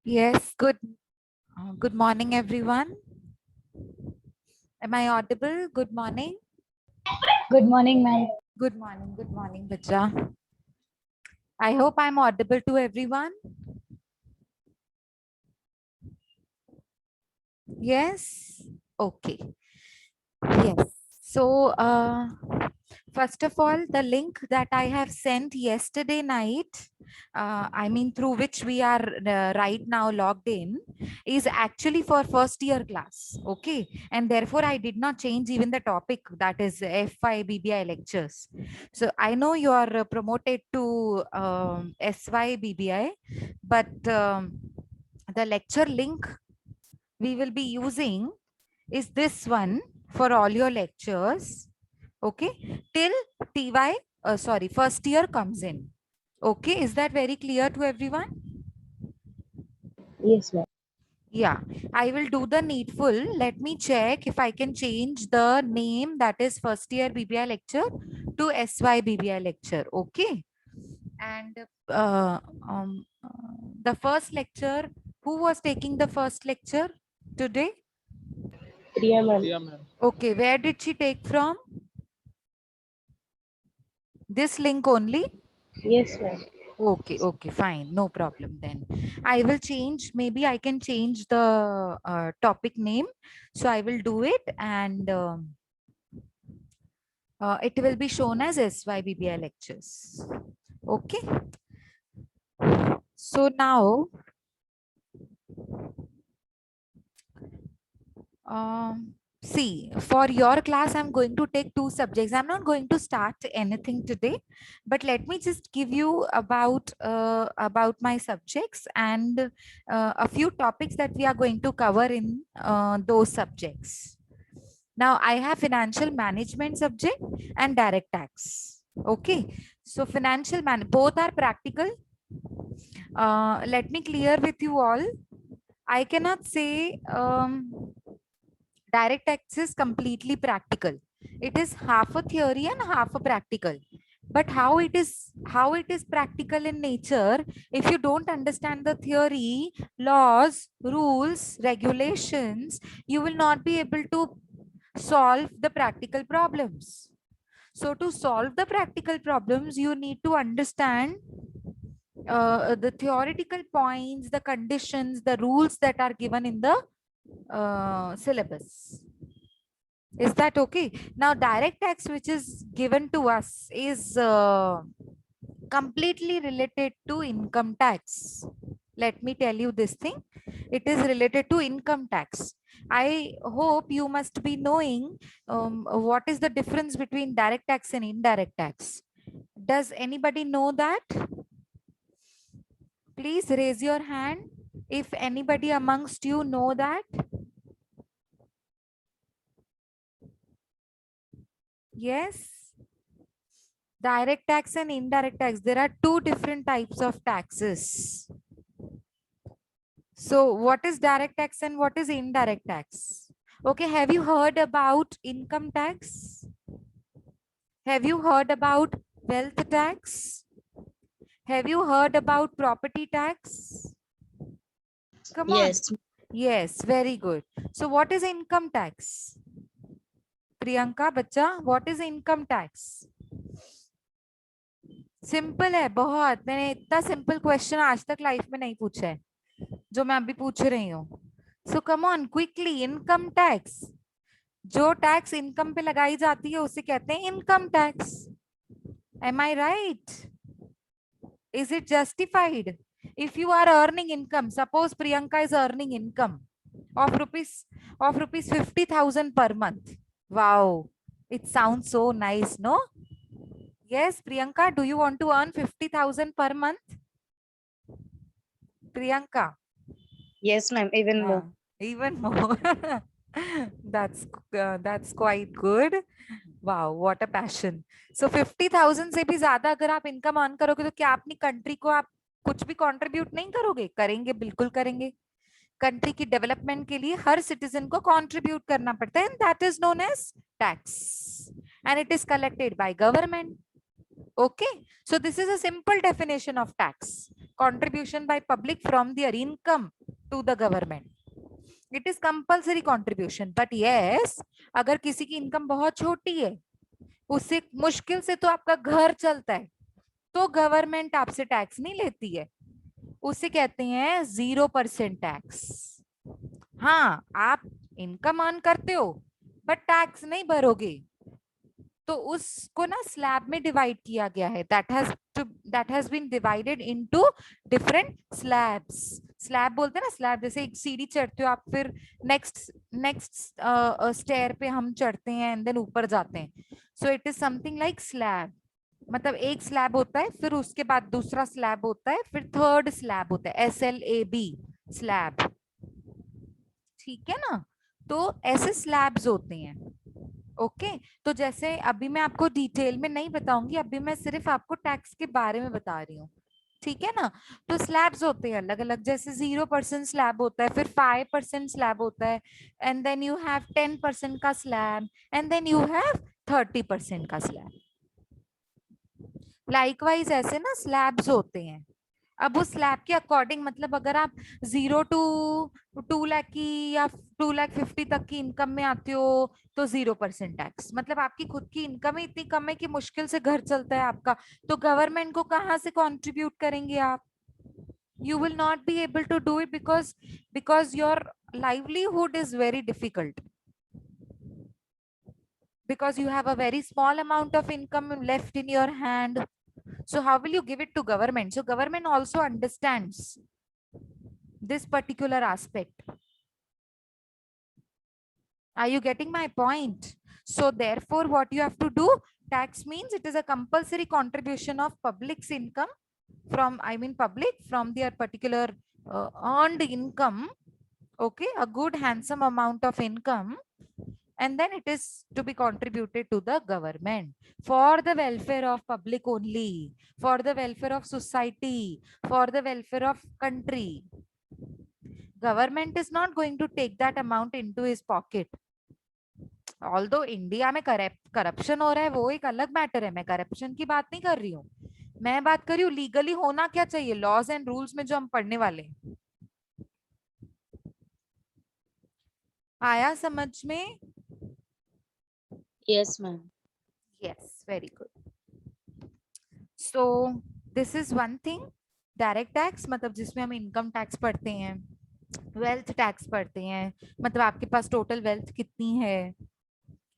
Yes, good morning, everyone. Am I audible? Good morning. Good morning, ma'am. Good morning, Bacha. I hope I'm audible to everyone. Yes. Okay. Yes. So, first of all, the link that I have sent yesterday night, I mean, through which we are right now logged in, is actually for first year class. Okay. And therefore, I did not change even the topic, that is FY BBI lectures. So, I know you are promoted to SY BBI, but the lecture link we will be using is this one for all your lectures. Okay, till TY, sorry, first year comes in. Okay, is that very clear to everyone? Yes, ma'am. Yeah, I will do the needful. Let me check if I can change the name, that is first year BBI lecture, to SY BBI lecture. Okay, and the first lecture, who was taking the first lecture today? Priya, ma'am. Yeah, ma'am. Okay, where did she take from? This link only? Yes, ma'am. Okay, okay, fine. No problem then. I will change, maybe I can change the topic name. So I will do it, and it will be shown as SYBBI lectures. Okay. So now, see, for your class, I'm going to take two subjects. I'm not going to start anything today, but let me just give you about my subjects and a few topics that we are going to cover in those subjects. Now, I have financial management subject and direct tax. Okay, so both are practical. Let me clear with you all. I cannot say direct tax is completely practical. It is half a theory and half a practical. But how it is practical in nature, if you don't understand the theory, laws, rules, regulations, you will not be able to solve the practical problems. So to solve the practical problems, you need to understand the theoretical points, the conditions, the rules that are given in the syllabus. Is that okay? Now, direct tax, which is given to us, is completely related to income tax. Let me tell you this thing. It is related to income tax. I hope you must be knowing what is the difference between direct tax and indirect tax. Does anybody know that? Please raise your hand if anybody amongst you know that. Yes. Direct tax and indirect tax. There are two different types of taxes. So what is direct tax and what is indirect tax? Okay, have you heard about income tax? Have you heard about wealth tax? Have you heard about property tax? Come on. Yes. Yes, very good. So what is income tax? Priyanka, बच्चा, what is income tax? Simple है बहुत. मैंने इतना simple question आज तक life में नहीं पूछा है जो मैं अभी पूछ रही हूँ. So come on quickly. Income tax, जो टैक्स इनकम पे लगाई जाती है उसे कहते हैं income tax. Am I right? Is it justified? if you are earning income, suppose Priyanka is earning income of rupees 50,000 per month. Wow, it sounds so nice, no? Yes, Priyanka, do you want to earn 50,000 per month? Priyanka? Yes, ma'am. Even more. Even more. That's quite good. Wow, what a passion. So 50,000 से भी ज्यादा अगर आप income earn करोगे तो क्या अपनी country को आप कुछ भी कंट्रीब्यूट नहीं करोगे? करेंगे, बिल्कुल करेंगे. कंट्री की डेवलपमेंट के लिए हर सिटीजन को कंट्रीब्यूट करना पड़ता है, and that is known as tax, and it is collected by government. Okay, so this is a simple definition of tax. contribution by public from their income to the government. It is compulsory contribution. But yes, अगर किसी की income बहुत छोटी है, उससे मुश्किल से तो आपका घर चलता है, तो गवर्नमेंट आपसे टैक्स नहीं लेती है, उसे कहते हैं 0% टैक्स. हाँ, आप इनकम अर्न करते हो बट टैक्स नहीं भरोगे, तो उसको ना स्लैब में डिवाइड किया गया है. That has been divided into different slabs. Slab बोलते हैं ना, स्लैब जैसे एक सीढ़ी चढ़ते हो आप, फिर नेक्स्ट स्टेयर पे हम चढ़ते हैं एंड देन ऊपर जाते हैं. So it is something like slab. मतलब एक स्लैब होता है, फिर उसके बाद दूसरा स्लैब होता है, फिर थर्ड स्लैब होता है, SLAB स्लैब. ठीक है ना. तो ऐसे स्लैब्स होते हैं. ओके तो जैसे अभी मैं आपको डिटेल में नहीं बताऊंगी, अभी मैं सिर्फ आपको टैक्स के बारे में बता रही हूँ. ठीक है ना. तो स्लैब्स होते हैं अलग अलग, जैसे 0% स्लैब होता है, फिर 5% स्लैब होता है, एंड देन यू हैव 10% का slab, and then you have 30% का स्लैब. लाइकवाइज ऐसे ना स्लैब्स होते हैं. अब उस स्लैब के अकॉर्डिंग, मतलब अगर आप 0 to 2 लाख की या 2,50,000 तक की इनकम में आते हो तो 0% टैक्स. मतलब आपकी खुद की इनकम ही इतनी कम है कि मुश्किल से घर चलता है आपका, तो गवर्नमेंट को कहाँ से कंट्रीब्यूट करेंगे आप? You will not be able to do it because your livelihood is very difficult, because you have a very small amount of income left in your hand. So how will you give it to government? So government also understands this particular aspect. Are you getting my point? So therefore what you have to do, tax means it is a compulsory contribution of public's income from, public from their particular earned income. Okay, a good handsome amount of income, and then it is to be contributed to the government for the welfare of public only, for the welfare of society, for the welfare of country. Government is not going to take that amount into his pocket. Although India में corruption हो रहा है, वो एक अलग matter है, मैं corruption की बात नहीं कर रही हूँ. मैं बात कर रही हूँ लीगली होना क्या चाहिए, लॉज एंड रूल्स में जो हम पढ़ने वाले हैं. आया समझ में? Yes, ma'am. Yes, very good. So this is one thing. Direct tax मतलब जिसमें हम इनकम टैक्स पढ़ते हैं, वेल्थ टैक्स पढ़ते हैं, मतलब आपके पास टोटल वेल्थ कितनी है.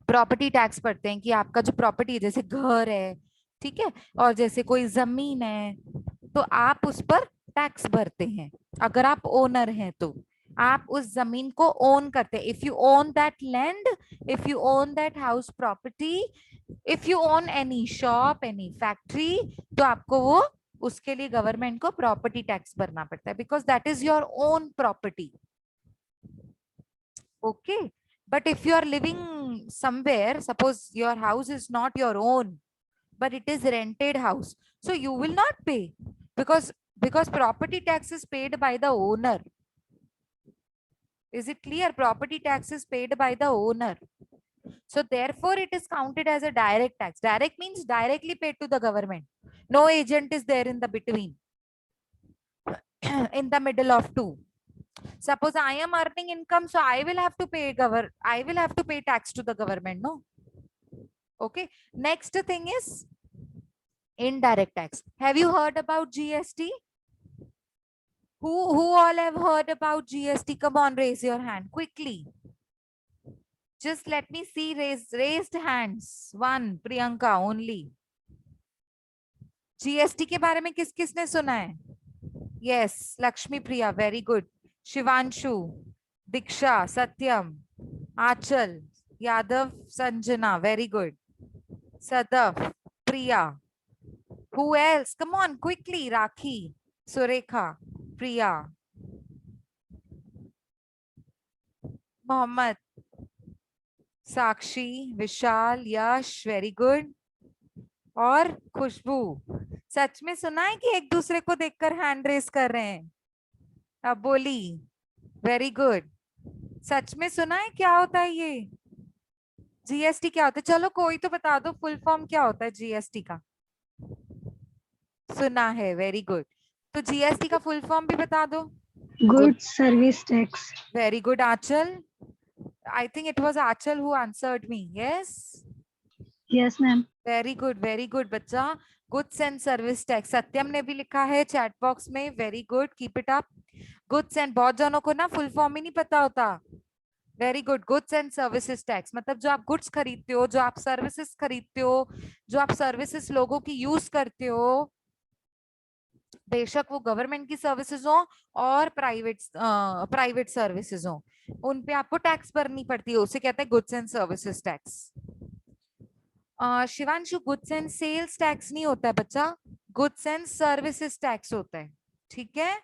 प्रॉपर्टी टैक्स पढ़ते हैं कि आपका जो प्रॉपर्टी है, जैसे घर है, ठीक है, और जैसे कोई जमीन है, तो आप उस पर टैक्स भरते हैं. अगर आप ओनर हैं तो आप उस जमीन को ओन करते हैं. If you own that land, if you own that house property, if you own any shop, any factory, तो आपको वो, उसके लिए गवर्नमेंट को प्रॉपर्टी टैक्स भरना पड़ता है, because that is your own property. Okay. But if you are living somewhere, suppose your house is not your own, but it is rented house, so you will not pay, because property tax is paid by the owner. Is it clear? Property tax is paid by the owner. So therefore it is counted as a direct tax. Direct means directly paid to the government. No agent is there in the between, in the middle of two. Suppose I am earning income, so I will have to pay tax to the government, no? Okay. Next thing is indirect tax. Have you heard about GST? Who all have heard about GST? Come on, raise your hand quickly. Just let me see raised hands. One, Priyanka only. GST के बारे में किसने सुना है? Yes, Lakshmi Priya, very good. Shivanshu, Diksha, Satyam, Achal, Yadav, Sanjana, very good. Sadaf, Priya. Who else? Come on, quickly. Rakhi, Surekha, Priya, Mohammed, Sakshi, Vishal, Yash, very good. और खुशबू. सच में सुना है कि एक दूसरे को देखकर हैंड रेस कर रहे हैं? अब बोली. Very good. सच में सुना है? क्या होता है ये जीएसटी? क्या होता है? चलो कोई तो बता दो, फुल फॉर्म क्या होता है जीएसटी का? सुना है. Very good. तो जीएसटी का फुल फॉर्म भी बता दो। Goods Service Tax. Very good Anchal. I think it was Achal who answered me. Yes. Yes, ma'am. Very good बच्चा. गुड्स एंड सर्विस टैक्स सत्यम ने भी लिखा है चैट बॉक्स में. Very good, keep it up. Goods and, बहुत जनों को ना फुल फॉर्म ही नहीं पता होता. Very good. Goods and services tax मतलब जो आप गुड्स खरीदते हो, जो आप सर्विसेज खरीदते हो, जो आप सर्विसेज लोगों की यूज करते हो, बेशक वो गवर्नमेंट की सर्विसेज हो और प्राइवेट सर्विसेज हो, उन पे आपको टैक्स भरनी पड़ती है. उसे कहते हैं goods and services tax. Shivanshu, goods and sales tax नहीं होता है बच्चा, गुड्स एंड सर्विसेज टैक्स होता है. ठीक है,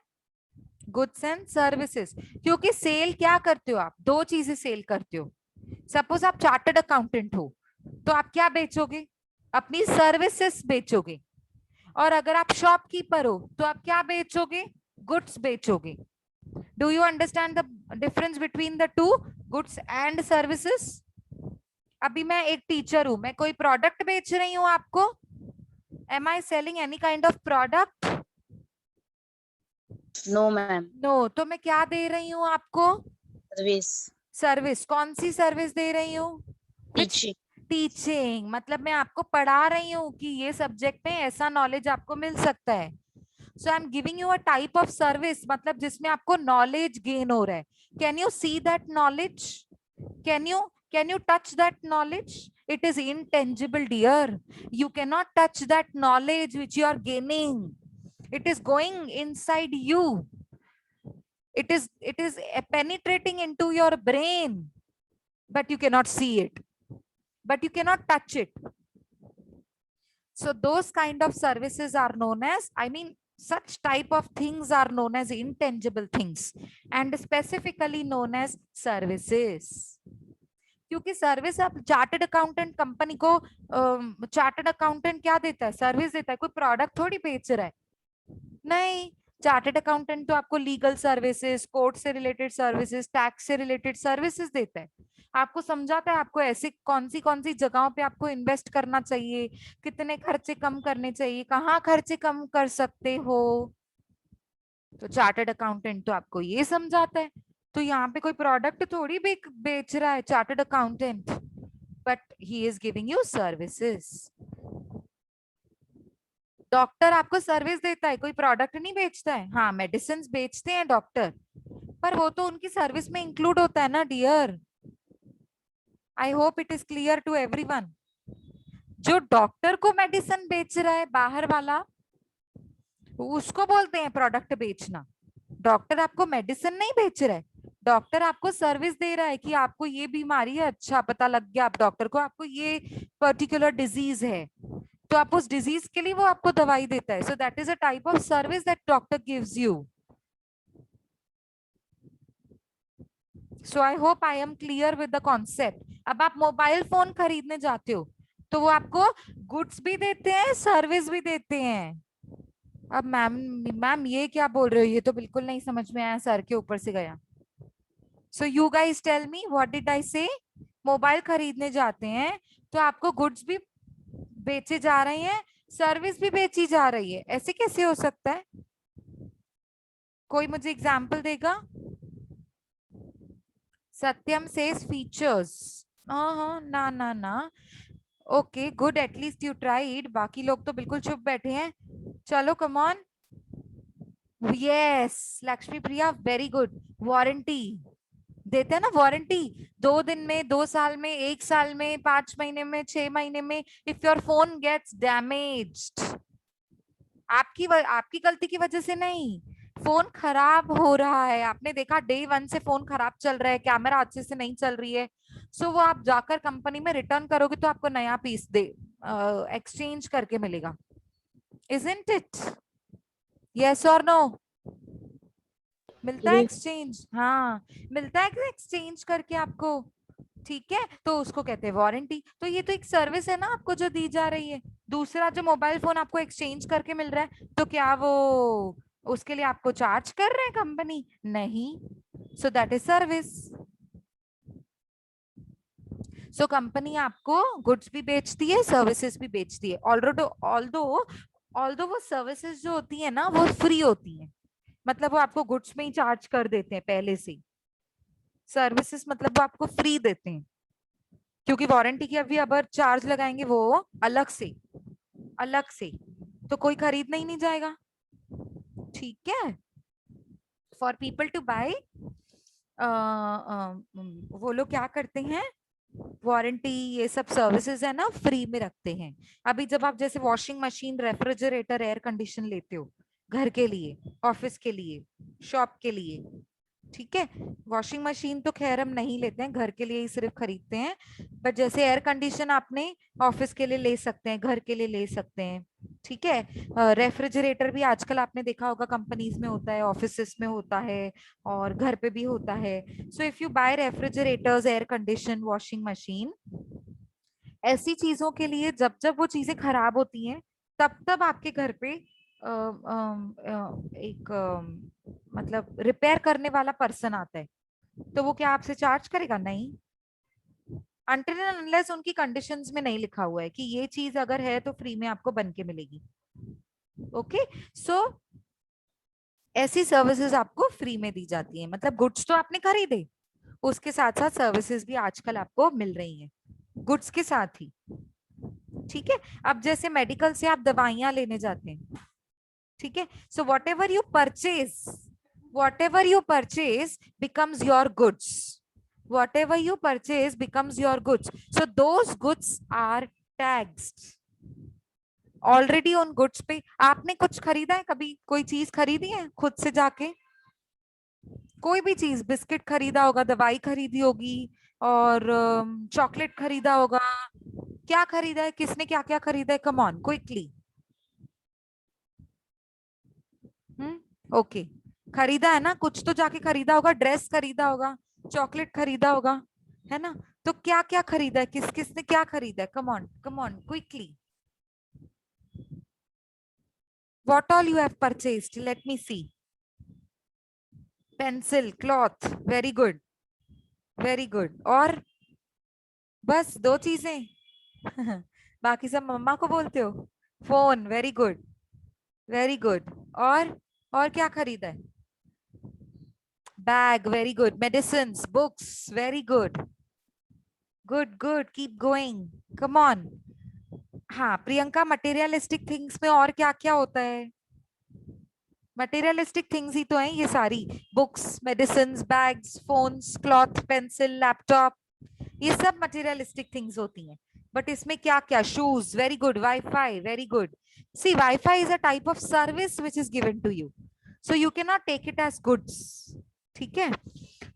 गुड्स एंड सर्विसेज. क्योंकि सेल क्या करते हो आप? दो चीजें सेल करते हो. सपोज आप चार्टर्ड अकाउंटेंट हो तो आप क्या बेचोगे? अपनी सर्विसेज बेचोगे. और अगर आप शॉपकीपर हो तो आप क्या बेचोगे? गुड्स बेचोगे. Do you understand the difference between the two, goods and services? अभी मैं एक टीचर हूं, मैं कोई प्रोडक्ट बेच रही हूँ आपको? Am I selling any kind of product? No, ma'am. No. तो मैं क्या दे रही हूँ आपको? Service. सर्विस. कौन सी सर्विस दे रही हूँ? Teaching. टीचिंग. मतलब मैं आपको पढ़ा रही हूँ कि ये सब्जेक्ट में ऐसा नॉलेज आपको मिल सकता है. So I am giving you a type of service, मतलब जिसमें आपको नॉलेज गेन हो रहा है. Can you see that knowledge? Can you touch that knowledge? It is intangible, dear. You cannot touch that knowledge which you are gaining. It is going inside you. It is penetrating into your brain, but you cannot see it, but you cannot touch it. So those kind of services are known as, I mean, such type of things are known as intangible things and specifically known as services. क्योंकि service, आप chartered accountant company को, chartered accountant क्या देता है? Service देता है. कोई product थोड़ी बेच रहा है. नहीं. चार्टर्ड अकाउंटेंट तो आपको लीगल सर्विसेज, कोर्ट से रिलेटेड सर्विसेज, टैक्स से रिलेटेड सर्विसेज देता है. आपको समझाता है आपको ऐसी कौन सी जगहों पे आपको इन्वेस्ट करना चाहिए, कितने खर्चे कम करने चाहिए, कहाँ खर्चे कम कर सकते हो. तो चार्टर्ड अकाउंटेंट तो आपको ये समझाता है. तो यहाँ पे कोई प्रोडक्ट थोड़ी बेच रहा है chartered accountant, but he is giving you services. Doctor आपको सर्विस देता है, कोई प्रोडक्ट नहीं बेचता है. हाँ, मेडिसिन बेचते हैं डॉक्टर, पर वो तो उनकी सर्विस में इंक्लूड होता है ना dear. I hope it is clear to everyone. जो डॉक्टर को मेडिसिन बेच रहा है बाहर वाला, उसको बोलते हैं प्रोडक्ट बेचना. डॉक्टर आपको मेडिसिन नहीं बेच रहा है, डॉक्टर आपको सर्विस दे रहा है कि आपको ये बीमारी है, अच्छा पता लग गया आप डॉक्टर को, आपको ये पर्टिकुलर डिजीज है, तो आप उस डिजीज के लिए वो आपको दवाई देता है. So that is a type of service that doctor gives you. So I hope I am clear with the concept. अब आप मोबाइल फोन खरीदने जाते हो तो वो आपको गुड्स भी देते हैं, सर्विस भी देते हैं. अब मैम ये क्या बोल रहे हो? ये तो बिल्कुल नहीं समझ में आया, सर के ऊपर से गया. So you guys tell me, what did I say? Mobile खरीदने जाते हैं तो आपको गुड्स भी बेचे जा रहे हैं, सर्विस भी बेची जा रही है. ऐसे कैसे हो सकता है? कोई मुझे एग्जांपल देगा? सत्यम सेज फीचर्स. हाँ, ना ना ना. Okay good, at least you tried. बाकी लोग तो बिल्कुल चुप बैठे हैं. चलो come on. Yes Lakshmi Priya, very good. Warranty देते हैं ना, वारंटी. 2 दिन में, 2 साल में, 1 साल में, 5 महीने में, 6 महीने में. If your phone gets damaged, आपकी गलती की वजह से नहीं, फोन खराब हो रहा है, आपने देखा डे 1 से फोन खराब चल रहा है, कैमरा अच्छे से नहीं चल रही है, सो वो आप जाकर कंपनी में रिटर्न करोगे तो आपको नया पीस दे एक्सचेंज करके मिलेगा. Isn't it? यस और नो? मिलता है एक्सचेंज. हाँ, मिलता है एक्सचेंज करके आपको. ठीक है, तो उसको कहते हैं वारंटी. तो ये तो एक सर्विस है ना आपको जो दी जा रही है. दूसरा जो मोबाइल फोन आपको एक्सचेंज करके मिल रहा है, तो क्या वो उसके लिए आपको चार्ज कर रहे हैं कंपनी? नहीं. So that is service. So company आपको गुड्स भी बेचती है, सर्विसेज भी बेचती है. ऑल्दो ऑल्दो वो सर्विसेज जो होती है ना वो फ्री होती है, मतलब वो आपको गुड्स में ही चार्ज कर देते हैं पहले से। सर्विसेज मतलब वो आपको फ्री देते हैं, क्योंकि वारंटी की अभी अगर चार्ज लगाएंगे वो अलग से, अलग से, तो कोई खरीदना ही नहीं जाएगा। ठीक है, फॉर पीपल टू बाय, वो लोग क्या करते हैं, वारंटी ये सब सर्विसेज है ना फ्री में रखते हैं। अभी जब आप जैसे washing machine, refrigerator, air condition लेते हो घर के लिए, ऑफिस के लिए, शॉप के लिए, ठीक है, वॉशिंग मशीन तो खैर हम नहीं लेते हैं, घर के लिए ही सिर्फ खरीदते हैं। बट जैसे एयर कंडीशन आपने ऑफिस के लिए ले सकते हैं, घर के लिए ले सकते हैं, ठीक है। रेफ्रिजरेटर भी आजकल आपने देखा होगा कंपनीज में होता है, ऑफिसेस में होता है, और घर पे भी होता है। So if you buy refrigerators, air condition, washing machine, ऐसी चीजों के लिए जब जब वो चीजें खराब होती हैं, तब तब आपके घर पे एक मतलब रिपेयर करने वाला पर्सन आता है। तो वो क्या आपसे चार्ज करेगा? नहीं, अनटिल एंड अनलेस उनकी कंडीशंस में नहीं लिखा हुआ है कि ये चीज अगर है तो फ्री में आपको बन के मिलेगी। ओके, सो ऐसी सर्विसेज आपको फ्री में दी जाती है, मतलब गुड्स तो आपने खरीदे, उसके साथ साथ सर्विसेज भी आजकल आपको मिल रही हैं गुड्स के साथ ही। ठीक है, अब जैसे मेडिकल से आप दवाइयां लेने जाते हैं, ठीक है, so what ever you purchase becomes your goods, whatever you purchase becomes your goods, so those goods are taxed already उन गुड्स पे। आपने कुछ खरीदा है कभी, कोई चीज खरीदी है खुद से जाके? कोई भी चीज, बिस्किट खरीदा होगा, दवाई खरीदी होगी, और चॉकलेट खरीदा होगा, क्या खरीदा है, किसने क्या क्या खरीदा है, कम ऑन क्विकली। ओके, खरीदा है ना, कुछ तो जाके खरीदा होगा, ड्रेस खरीदा होगा, चॉकलेट खरीदा होगा, है ना? तो क्या क्या खरीदा है, किस किसने क्या खरीदा है, come on quickly, what all you have purchased, let me see. Pencil, cloth, very good, very good, और बस दो चीजें? बाकी सब मम्मा को बोलते हो? Phone, very good, very good, और क्या खरीदा है? Bag, very good, medicine, books, very good, good good, keep going, come on. हाँ प्रियंका, मटेरियलिस्टिक थिंग्स में और क्या क्या होता है? मटेरियलिस्टिक थिंग्स ही तो हैं ये सारी, books, medicine, bags, phones, cloth, pencil, laptop, ये सब मटेरियलिस्टिक थिंग्स होती हैं। बट इसमें क्या क्या? Shoes, very good, wifi, very good. See, wifi is a type of service which is given to you, so you can not take it as goods. ठीक है,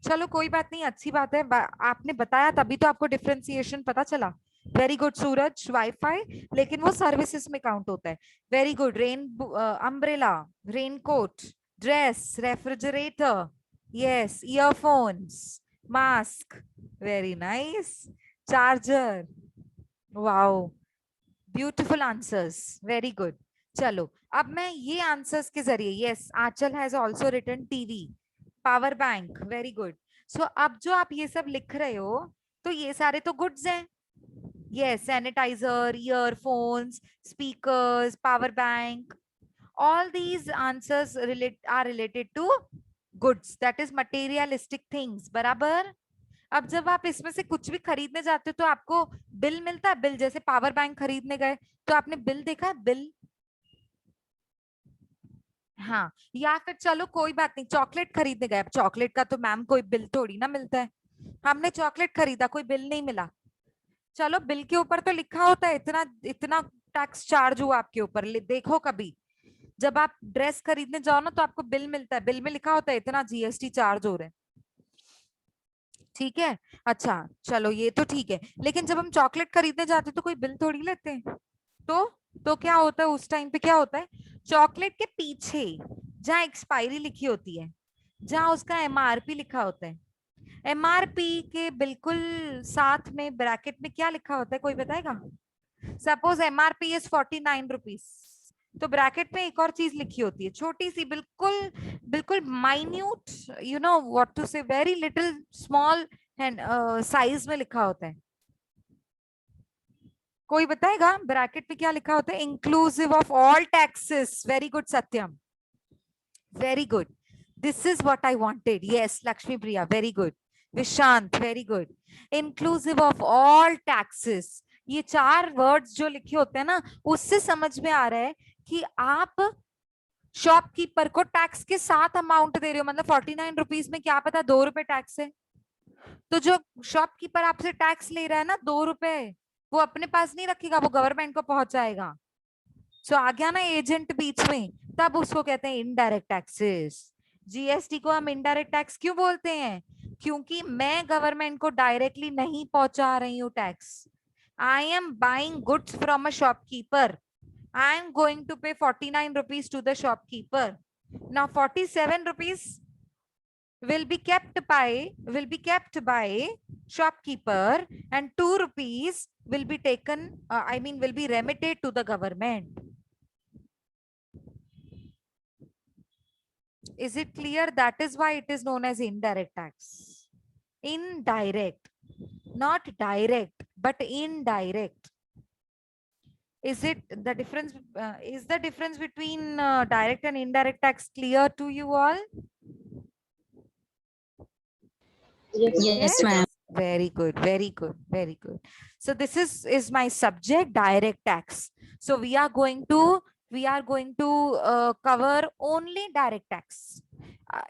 चलो कोई बात नहीं, अच्छी बात है, आपने बताया तभी तो आपको डिफरेंशिएशन पता चला। वेरी गुड सूरज, वाईफाई, लेकिन वो सर्विसेज में काउंट होता है। Very good, rain umbrella, raincoat, dress, refrigerator, yes, earphones, mask, very nice, charger, wow, beautiful answers, very good. चलो अब मैं ये आंसर्स के जरिए, yes, Aanchal has also written TV, power bank, very good. So अब जो आप ये सब लिख रहे हो, तो ये सारे तो गुड्स हैं। Yes, sanitiser, earphones, speakers, power bank, all these answers are related to goods, that is materialistic things, बराबर? अब जब आप इसमें से कुछ भी खरीदने जाते हो तो आपको बिल मिलता है, बिल, जैसे पावर बैंक खरीदने गए तो आपने बिल देखा है, बिल? हाँ, या फिर चलो कोई बात नहीं, चॉकलेट खरीदने गए, अब चॉकलेट का तो मैम कोई बिल थोड़ी ना मिलता है, हमने चॉकलेट खरीदा, कोई बिल नहीं मिला, चलो बिल के ऊपर तो लिखा होता है इतना इतना टैक्स चार्ज हुआ आपके ऊपर, देखो कभी जब आप ड्रेस खरीदने जाओ ना तो आपको बिल मिलता है, बिल में लिखा होता है इतना जीएसटी चार्ज हो रहा है। ठीक है, अच्छा चलो ये तो ठीक है, लेकिन जब हम चॉकलेट खरीदने जाते हैं तो कोई बिल थोड़ी लेते हैं। तो तो क्या होता है उस टाइम पे, क्या होता है, चॉकलेट के पीछे जहाँ एक्सपायरी लिखी होती है, जहाँ उसका एमआरपी लिखा होता है, एमआरपी के बिल्कुल साथ में ब्रैकेट में क्या लिखा होता है, कोई बताएगा? सपोज एमआरपी इज 49 रुपीज, तो ब्रैकेट में एक और चीज लिखी होती है, छोटी सी, बिल्कुल बिल्कुल minute, you know what to say, very little small size में लिखा होता है, कोई बताएगा ब्रैकेट पे क्या लिखा होता है? Inclusive of all taxes. Very good Satyam, very good, this is what I wanted. Yes Lakshmi Priya, very good. Vishant, very good. Inclusive of all taxes, ये 4 वर्ड्स जो लिखे होते हैं ना, उससे समझ में आ रहा है कि आप शॉपकीपर को टैक्स के साथ अमाउंट दे रहे हो। मतलब 49 रुपीज में क्या पता 2 रुपए टैक्स है, तो जो शॉपकीपर आपसे टैक्स ले रहा है ना 2 रुपए, वो अपने पास नहीं रखेगा, वो गवर्नमेंट को पहुंचाएगा। सो आ गया ना एजेंट बीच में, तब उसको कहते हैं इनडायरेक्ट टैक्सेस। जीएसटी को हम इनडायरेक्ट टैक्स क्यों बोलते हैं? क्योंकि मैं गवर्नमेंट को डायरेक्टली नहीं पहुंचा रही हूँ tax. I am buying goods from a shopkeeper, I am going to pay 49 rupees to the shopkeeper. Now 47 rupees will be kept by shopkeeper, and 2 rupees will be taken, will be remitted to the government. Is it clear? That is why it is known as indirect tax. Indirect, not direct, but indirect. Is it the difference? Is the difference between direct and indirect tax clear to you all? Yes, ma'am. Very good, very good, very good. So this is my subject, direct tax. So we are going to cover only direct tax.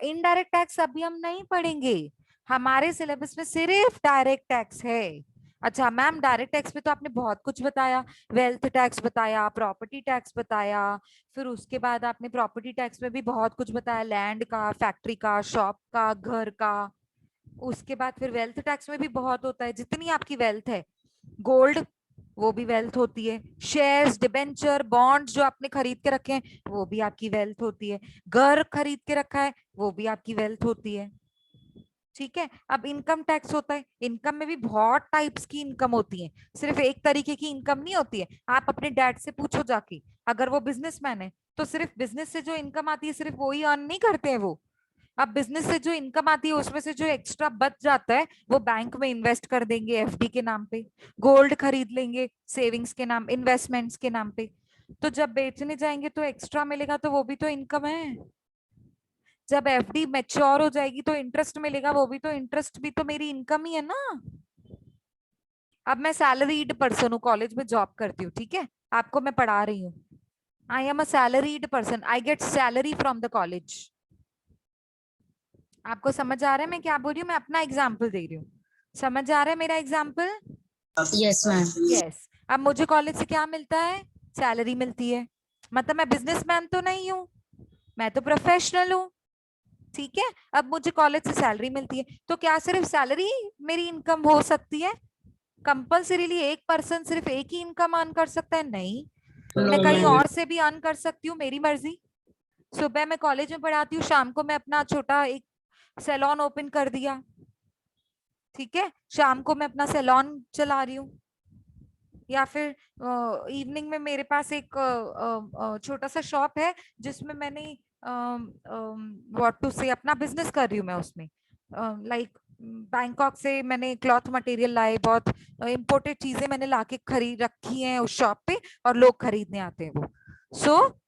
Indirect tax अभी हम नहीं पढ़ेंगे, हमारे syllabus में सिर्फ direct tax है। अच्छा ma'am, direct tax में तो आपने बहुत कुछ बताया, वेल्थ टैक्स बताया, प्रॉपर्टी टैक्स बताया, फिर उसके बाद आपने प्रॉपर्टी टैक्स में भी बहुत कुछ बताया, लैंड का, फैक्ट्री का, शॉप का, घर का। उसके बाद फिर वेल्थ टैक्स में भी बहुत होता है, जितनी आपकी वेल्थ है, गोल्ड वो भी वेल्थ होती है, शेयर्स, डिबेंचर, बॉन्ड्स जो आपने खरीद के रखे हैं वो भी आपकी वेल्थ होती है, घर खरीद के रखा है वो भी आपकी वेल्थ होती है। ठीक है, अब इनकम टैक्स होता है, इनकम में भी बहुत टाइप्स की इनकम होती है, सिर्फ एक तरीके की इनकम नहीं होती है। आप अपने डैड से पूछो जाके, अगर वो बिजनेसमैन है तो सिर्फ बिजनेस से जो इनकम आती है सिर्फ वो ही अर्न नहीं करते हैं वो। अब बिजनेस से जो इनकम आती है उसमें से जो एक्स्ट्रा बच जाता है वो बैंक में इन्वेस्ट कर देंगे एफडी के नाम पे, गोल्ड खरीद लेंगे सेविंग्स के नाम, इन्वेस्टमेंट्स के नाम पे। तो जब बेचने जाएंगे तो एक्स्ट्रा मिलेगा, तो वो भी तो इनकम है। जब एफडी मैच्योर हो जाएगी तो इंटरेस्ट मिलेगा, वो भी तो इंटरेस्ट भी तो मेरी इनकम ही है ना। अब मैं सैलरीड पर्सन हूँ, कॉलेज में जॉब करती हूँ, ठीक है, आपको मैं पढ़ा रही हूँ। I am a salaried person, I get salary from the college. आपको समझ आ रहा है मैं क्या बोल रही हूँ? मैं अपना एग्जाम्पल दे रही हूँ, समझ आ रहा है मेरा एग्जाम्पल? Yes, ma'am. यस। अब मुझे कॉलेज से क्या मिलता है? सैलरी मिलती है। मतलब मैं बिजनेसमैन तो नहीं हूँ, मैं तो प्रोफेशनल हूँ। ठीक है, अब मुझे कॉलेज से सैलरी मिलती है, तो क्या सिर्फ सैलरी मेरी इनकम हो सकती है? कंपल्सरीली एक पर्सन सिर्फ एक ही इनकम अर्न कर सकता है? नहीं, मैं No, कहीं ma'am. और से भी अर्न कर सकती हूँ, मेरी मर्जी। सुबह मैं कॉलेज में पढ़ाती हूँ, शाम को मैं अपना छोटा एक सैलून ओपन कर दिया, ठीक है, शाम को मैं अपना सैलून चला रही हूँ। या फिर इवनिंग में मेरे पास एक छोटा सा शॉप है जिसमें मैंने व्हाट टू से अपना बिजनेस कर रही हूँ मैं उसमें। लाइक बैंकॉक से मैंने क्लॉथ मटेरियल लाए, बहुत इंपोर्टेड चीजें मैंने लाके खरीद रखी हैं उस शॉप पे, और लोग खरीदने आते हैं वो। सो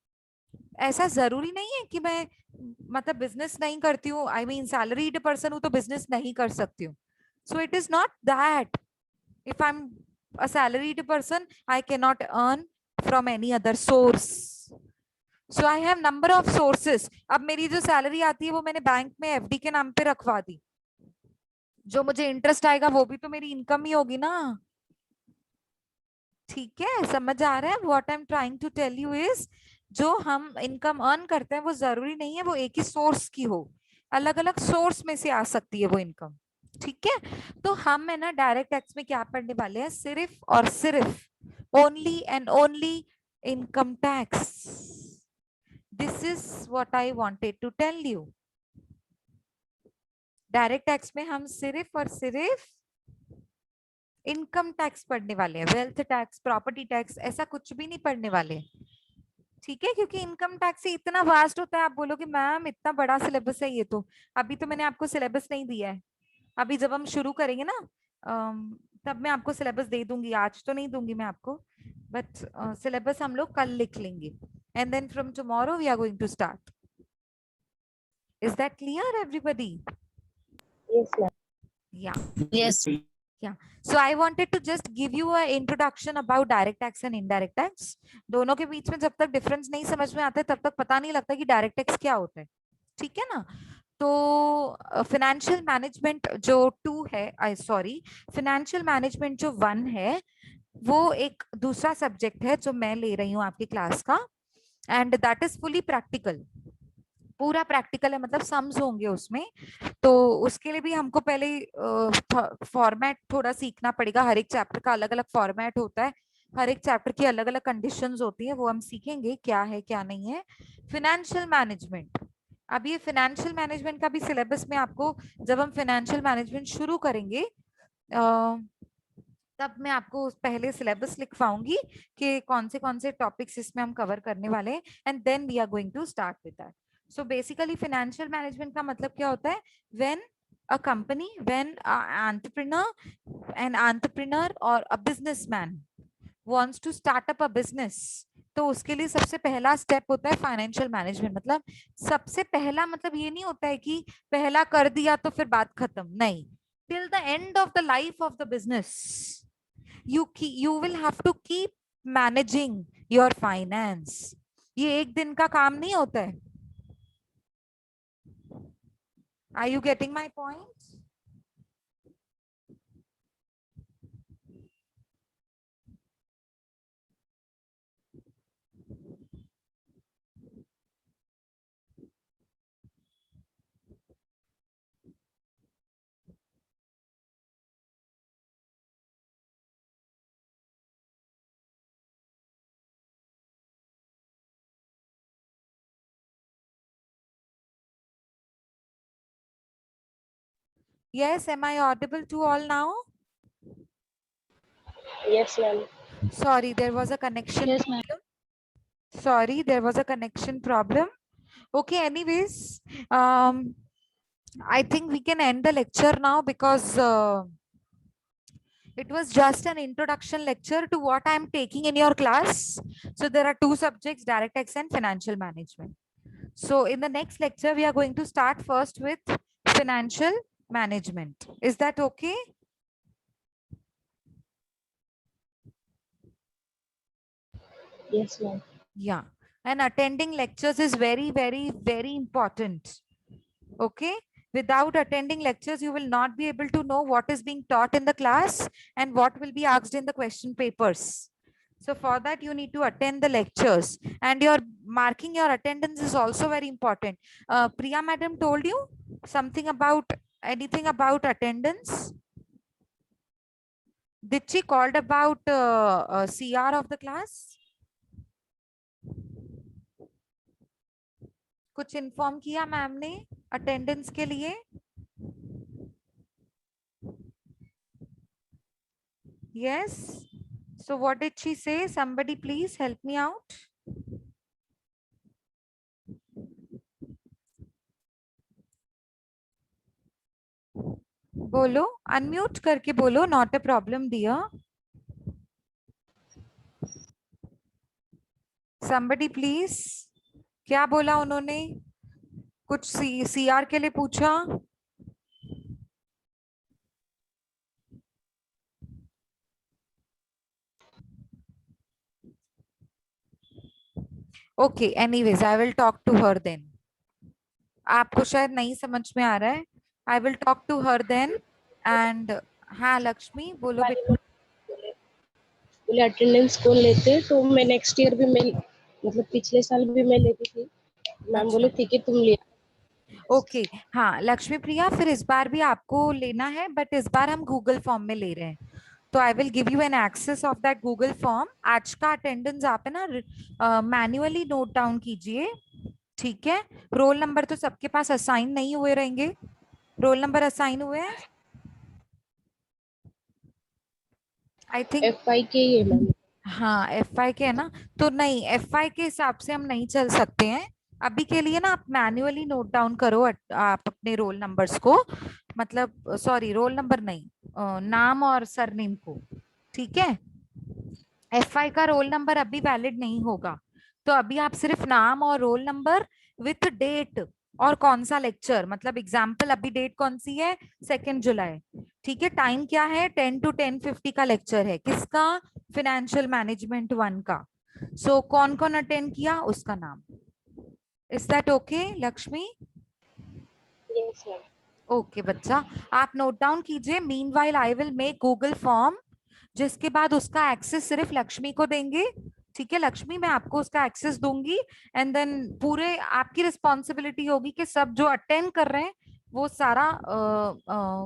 ऐसा जरूरी नहीं है कि मैं मतलब बिजनेस नहीं करती हूँ, आई मीन सैलरीड पर्सन हूँ तो बिजनेस नहीं कर सकती हूँ। So it is not that. If I am a salaried person, I cannot earn from any other source. So I have number of sources. अब मेरी जो सैलरी आती है वो मैंने बैंक में एफडी के नाम पे रखवा दी, जो मुझे इंटरेस्ट आएगा वो भी तो मेरी इनकम ही होगी ना। ठीक है, समझ आ रहा है? What I am trying to tell you is, जो हम इनकम अर्न करते हैं वो जरूरी नहीं है वो एक ही सोर्स की हो, अलग अलग सोर्स में से आ सकती है वो इनकम। ठीक है, तो हम है ना डायरेक्ट टैक्स में क्या पढ़ने वाले हैं? सिर्फ और सिर्फ only and only income tax. This is what I wanted to tell you. Direct tax में हम सिर्फ और सिर्फ इनकम टैक्स पढ़ने वाले हैं, वेल्थ टैक्स, प्रॉपर्टी टैक्स ऐसा कुछ भी नहीं पढ़ने वाले। ठीक है, क्योंकि इनकम टैक्स से इतना वास्ट होता है। आप बोलोगे मैम इतना बड़ा सिलेबस है ये तो, अभी तो मैंने आपको सिलेबस नहीं दिया है, अभी जब हम शुरू करेंगे ना तब मैं आपको सिलेबस दे दूंगी, आज तो नहीं दूंगी मैं आपको, बट सिलेबस हम लोग कल लिख लेंगे and then from tomorrow we are going to start. Is that clear everybody? Yes, ma'am. या Yes. Yeah. So I wanted to just give you a introduction about direct tax and indirect tax. दोनों के बीच में जब तक difference नहीं समझ में आता है तब तक पता नहीं लगता कि डायरेक्ट टैक्स क्या होता है. ठीक है ना? तो फाइनेंशियल मैनेजमेंट जो 2 है, सॉरी, फाइनेंशियल मैनेजमेंट जो 1 है, वो एक दूसरा सब्जेक्ट है जो मैं ले रही हूँ आपकी क्लास का, and that is fully practical. पूरा प्रैक्टिकल है, मतलब सम्स होंगे उसमें. तो उसके लिए भी हमको पहले फॉर्मेट थोड़ा सीखना पड़ेगा. हर एक चैप्टर का अलग अलग फॉर्मेट होता है, हर एक चैप्टर की अलग अलग कंडीशंस होती है, वो हम सीखेंगे क्या है क्या नहीं है. फाइनेंशियल मैनेजमेंट, अब ये फाइनेंशियल मैनेजमेंट का भी सिलेबस में आपको, जब हम फाइनेंशियल मैनेजमेंट शुरू करेंगे तब मैं आपको पहले सिलेबस लिखवाऊंगी कि कौन से टॉपिक्स इसमें हम कवर करने वाले हैं, and then we are going to start with that. So basically financial management का मतलब क्या होता है? When a company, when an entrepreneur or a businessman wants to start up a business, तो उसके लिए सबसे पहला स्टेप होता है फाइनेंशियल मैनेजमेंट. मतलब सबसे पहला मतलब ये नहीं होता है कि पहला कर दिया तो फिर बात खत्म, नहीं. Till the end of the life of the business you will have to keep managing your finance. ये एक दिन का काम नहीं होता है. Are you getting my point? Yes, am I audible to all now? Yes, ma'am. Sorry, there was a connection Yes, ma'am. problem. Sorry, there was a connection problem. Okay, anyways, I think we can end the lecture now because it was just an introduction lecture to what I am taking in your class. So there are 2 subjects, direct tax and financial management. So in the next lecture, we are going to start first with financial management. Is that okay? Yes, ma'am. Yeah. And attending lectures is very, very, very important. Okay. Without attending lectures, you will not be able to know what is being taught in the class and what will be asked in the question papers. So for that, you need to attend the lectures, and your marking your attendance is also very important. Priya madam told you something about anything about attendance? Did she called about CR of the class? कुछ inform किया ma'am ने attendance के लिए? Yes. So what did she say? Somebody please help me out. बोलो, unmute करके बोलो. Not a problem dear. Somebody please. क्या बोला उन्होंने? कुछ सीआर के लिए पूछा? Okay, anyways I will talk to her then. आपको शायद नहीं समझ में आ रहा है. I will talk to her then. And हाँ लक्ष्मी बोलो बेटा. बोले अटेंडेंस कौन लेते हैं, तो मैं नेक्स्ट ईयर भी मैं मतलब पिछले साल भी मैं लेती थी. मैम बोले ठीक है तुम ले. ओके हाँ लक्ष्मी प्रिया, फिर इस बार भी आपको लेना है, बट इस बार हम गूगल फॉर्म में ले रहे हैं. तो I will give you an access of that Google form. आज का अटेंडेंस आप है ना मैन्युअली नोट डाउन कीजिए. ठीक है. रोल नंबर तो सबके पास असाइन नहीं हुए रहेंगे. रोल नंबर असाइन हुए हैं आई थिंक. FI के ही है मैम. हाँ FI के है ना. तो नहीं, FI के हिसाब से हम नहीं चल सकते हैं अभी के लिए ना. आप मैन्युअली नोट डाउन करो आप अपने रोल नंबर्स को. मतलब सॉरी, रोल नंबर नहीं, नाम और सरनेम को, ठीक है। FI का रोल नंबर अभी वैलिड नहीं होगा, तो अभी आप सिर्फ नाम और रोल नंबर विथ डेट और कौन सा लेक्चर, मतलब एग्जाम्पल अभी डेट कौन सी है, 2 जुलाई, ठीक है। टाइम क्या है, 10 to 10:50 का लेक्चर है, किसका, फाइनेंशियल मैनेजमेंट 1 का। सो कौन कौन अटेंड किया उसका नाम। Is that okay Lakshmi? Yes ma'am. Okay बच्चा, आप नोट डाउन कीजिए। Meanwhile I will make Google form, जिसके बाद उसका एक्सेस सिर्फ लक्ष्मी को देंगे, ठीक है। लक्ष्मी, मैं आपको उसका एक्सेस दूंगी, एंड देन पूरे आपकी रिस्पॉन्सिबिलिटी होगी कि सब जो अटेंड कर रहे हैं वो सारा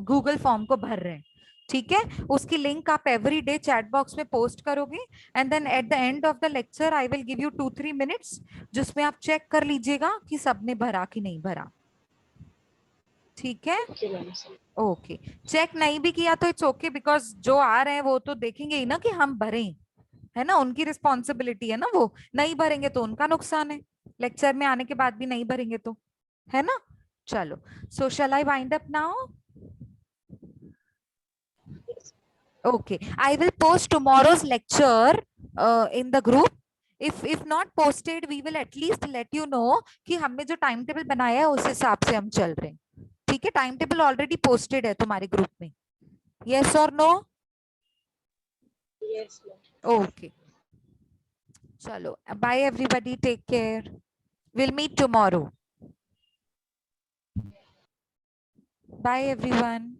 गूगल फॉर्म को भर रहे हैं, ठीक है। उसकी लिंक आप एवरी डे चैट बॉक्स में पोस्ट करोगे, and then at the end of the lecture I will give you 2-3 minutes, जिसमें आप चेक कर लीजिएगा कि सबने भरा कि नहीं भरा, ठीक है। Okay ma'am. ओके, चेक नहीं भी किया तो इट्स ओके, बिकॉज जो आ रहे हैं वो तो देखेंगे ही ना कि हम भरें, है ना, उनकी रिस्पॉन्सिबिलिटी है ना। वो नहीं भरेंगे तो उनका नुकसान है, लेक्चर में आने के बाद भी नहीं भरेंगे तो, है ना। चलो, so shall I wind up now? Okay, I will post tomorrow's lecture in the group. If not posted, we will at least let you know कि हमने जो टाइम टेबल बनाया है उस हिसाब से हम चल रहे हैं, ठीक है। टाइम टेबल ऑलरेडी पोस्टेड है तुम्हारे ग्रुप में, यस और नो? Yes ma'am. ओके, चलो, bye everybody, take care, will meet tomorrow, bye everyone.